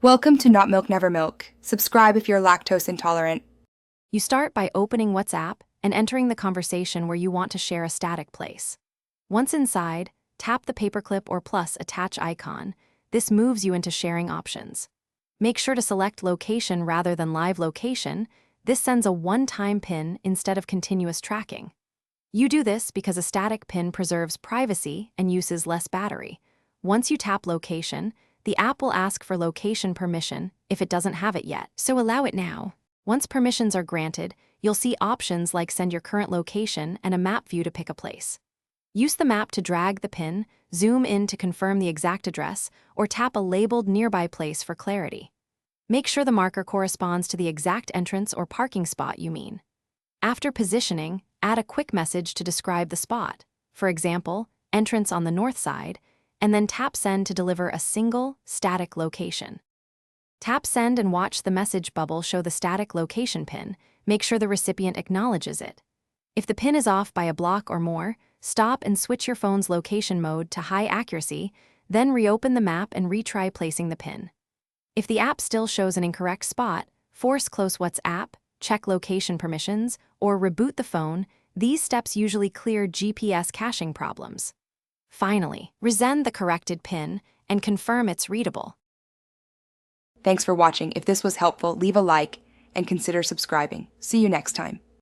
Welcome to Not Milk Never Milk. Subscribe if you're lactose intolerant. You start by opening WhatsApp and entering the conversation where you want to share a static place. Once inside, tap the paperclip or plus attach icon. This moves you into sharing options. Make sure to select location rather than live location. This sends a one-time PIN instead of continuous tracking. You do this because a static PIN preserves privacy and uses less battery. Once you tap location, the app will ask for location permission if it doesn't have it yet, so allow it now. Once permissions are granted, you'll see options like send your current location and a map view to pick a place. Use the map to drag the PIN, zoom in to confirm the exact address, or tap a labeled nearby place for clarity. Make sure the marker corresponds to the exact entrance or parking spot you mean. After positioning, add a quick message to describe the spot, for example, entrance on the north side, and then tap send to deliver a single, static location. Tap send and watch the message bubble show the static location PIN. Make sure the recipient acknowledges it. If the PIN is off by a block or more, stop and switch your phone's location mode to high accuracy, then reopen the map and retry placing the PIN. If the app still shows an incorrect spot, force close WhatsApp, check location permissions, or reboot the phone. These steps usually clear GPS caching problems. Finally, resend the corrected PIN and confirm it's readable. Thanks for watching. If this was helpful, leave a like and consider subscribing. See you next time.